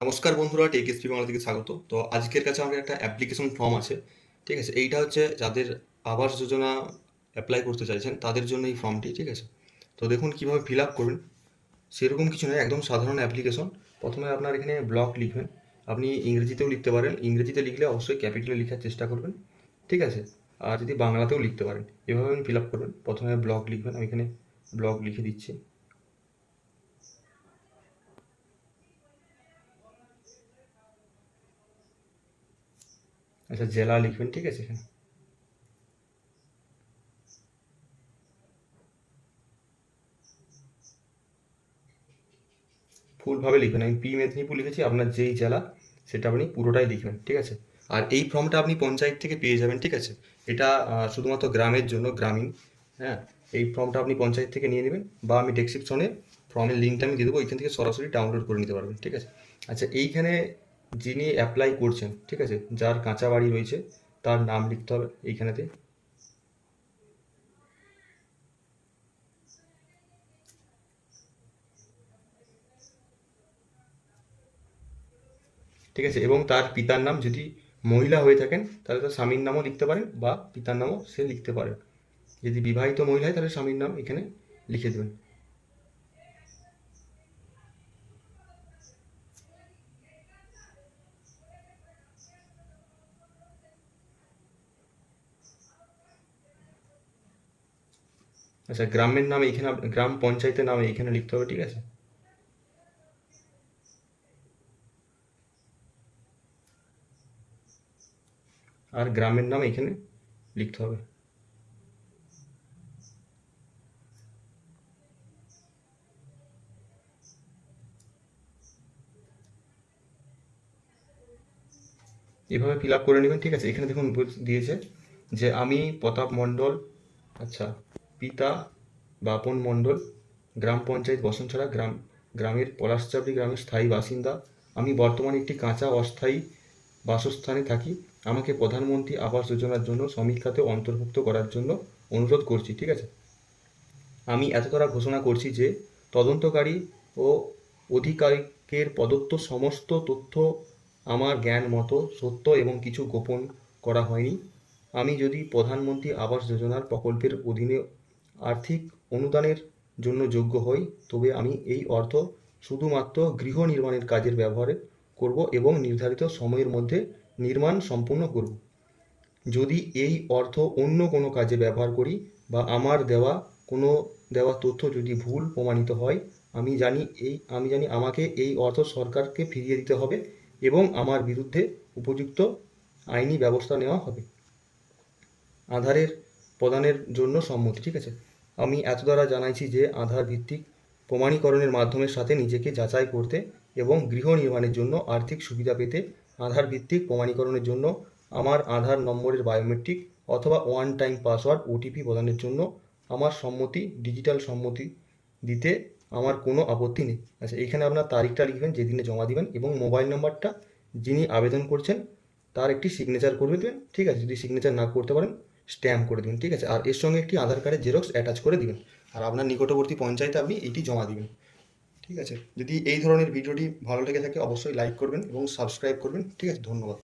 নমস্কার বন্ধুরা, take SP Bangla থেকে স্বাগত। তো আজকের কাছে আমাদের একটা অ্যাপ্লিকেশন ফর্ম আছে। ঠিক আছে, এইটা হচ্ছে যাদের আবাস যোজনা অ্যাপ্লাই করতে চাইছেন তাদের জন্য এই ফর্মটি। ঠিক আছে, তো দেখুন কিভাবে ফিল আপ করবেন। সেরকম কিছু নয়, একদম সাধারণ অ্যাপ্লিকেশন। প্রথমে আপনার এখানে ব্লক লিখবেন। আপনি ইংরেজিতেও লিখতে পারেন, ইংরেজিতে লিখলে অবশ্যই ক্যাপিটালে লেখার চেষ্টা করবেন। ঠিক আছে, আর যদি বাংলাতেও লিখতে পারেন, এভাবে আপনি ফিল আপ করবেন। প্রথমে ব্লক লিখবেন, আমি এখানে ব্লক লিখে দিচ্ছি। আচ্ছা, জেলা লিখবেন। ঠিক আছে, এখানে ফুলভাবে লিখবেন। আমি পি মেদিনীপুর লিখেছি, আপনার যেই জেলা সেটা আপনি পুরোটাই লিখবেন। ঠিক আছে, আর এই ফর্মটা আপনি পঞ্চায়েত থেকে পেয়ে যাবেন। ঠিক আছে, এটা শুধুমাত্র গ্রামের জন্য, গ্রামীণ। হ্যাঁ, এই ফর্মটা আপনি পঞ্চায়েত থেকে নিয়ে নেবেন, বা আমি ডেসক্রিপশনে ফর্মের লিঙ্কটা আমি দিয়ে দেবো, ওইখান থেকে সরাসরি ডাউনলোড করে নিতে পারবেন। ঠিক আছে, আচ্ছা, এইখানে যিনি অ্যাপ্লাই করছেন, ঠিক আছে, যার কাঁচা বাড়ি রয়েছে তার নাম লিখতে হবে এইখানেতে। ঠিক আছে, এবং তার পিতার নাম, যদি মহিলা হয়ে থাকেন তাহলে তার স্বামীর নামও লিখতে পারেন, বা পিতার নামও সে লিখতে পারেন। যদি বিবাহিত মহিলা হয় তাহলে স্বামীর নাম এখানে লিখে দেবেন। আচ্ছা, গ্রামের নাম এইখানে গ্রাম পঞ্চায়েতের নাম এইখানে লিখতে হবে। ঠিক আছে, আর গ্রামের নাম এখানে লিখতে হবে। এভাবে ফিল আপ করে নেবেন। ঠিক আছে, এখানে দেখুন দিয়েছে যে আমি প্রতাপ মণ্ডল, আচ্ছা, পিতা বাপন মণ্ডল, গ্রাম পঞ্চায়েত বসনছড়া গ্রামের পলাশচাবড়ি গ্রামের স্থায়ী বাসিন্দা। আমি বর্তমানে একটি কাঁচা অস্থায়ী বাসস্থানে থাকি। আমাকে প্রধানমন্ত্রী আবাস যোজনার জন্য সমীক্ষাতে অন্তর্ভুক্ত করার জন্য অনুরোধ করছি। ঠিক আছে, আমি এত দ্বারা ঘোষণা করছি যে তদন্তকারী ও অধিকারিকের প্রদত্ত সমস্ত তথ্য আমার জ্ঞান মতো সত্য এবং কিছু গোপন করা হয়নি। আমি যদি প্রধানমন্ত্রী আবাস যোজনার প্রকল্পের অধীনে আর্থিক অনুদানের জন্য যোগ্য হই, তবে আমি এই অর্থ শুধুমাত্র গৃহ নির্মাণের কাজের ব্যবহার করব এবং নির্ধারিত সময়ের মধ্যে নির্মাণ সম্পূর্ণ করব। যদি এই অর্থ অন্য কোনো কাজে ব্যবহার করি, বা আমার কোনো দেওয়া তথ্য যদি ভুল প্রমাণিত হয়, আমি জানি আমাকে এই অর্থ সরকারকে ফিরিয়ে দিতে হবে এবং আমার বিরুদ্ধে উপযুক্ত আইনি ব্যবস্থা নেওয়া হবে। আধারের প্রদানের জন্য সম্মতি। ঠিক আছে, আমি এত দ্বারা জানাইছি যে আধার ভিত্তিক প্রমাণীকরণের মাধ্যমের সাথে নিজেকে যাচাই করতে এবং গৃহ নির্মাণের জন্য আর্থিক সুবিধা পেতে আধার ভিত্তিক প্রমাণীকরণের জন্য আমার আধার নম্বরের বায়োমেট্রিক অথবা ওয়ান টাইম পাসওয়ার্ড ওটিপি প্রদানের জন্য আমার সম্মতি, ডিজিটাল সম্মতি দিতে আমার কোনো আপত্তি নেই। আচ্ছা, এইখানে আপনার তারিখটা লিখবেন যেদিনে জমা দিবেন, এবং মোবাইল নাম্বারটা যিনি আবেদন করছেন তার একটি সিগনেচার করে দেবেন। ঠিক আছে, যদি সিগনেচার না করতে পারেন স্ট্যাম্প করে দিবেন। ঠিক আছে, আর এর সঙ্গে একটি আধার কার্ডের জেরক্স অ্যাটাচ করে দিবেন, আর আপনার নিকটবর্তী পঞ্চায়েতে আপনি এটি জমা দিবেন। ঠিক আছে, যদি এই ধরনের ভিডিওটি ভালো লেগে থাকে অবশ্যই লাইক করবেন এবং সাবস্ক্রাইব করবেন। ঠিক আছে, ধন্যবাদ।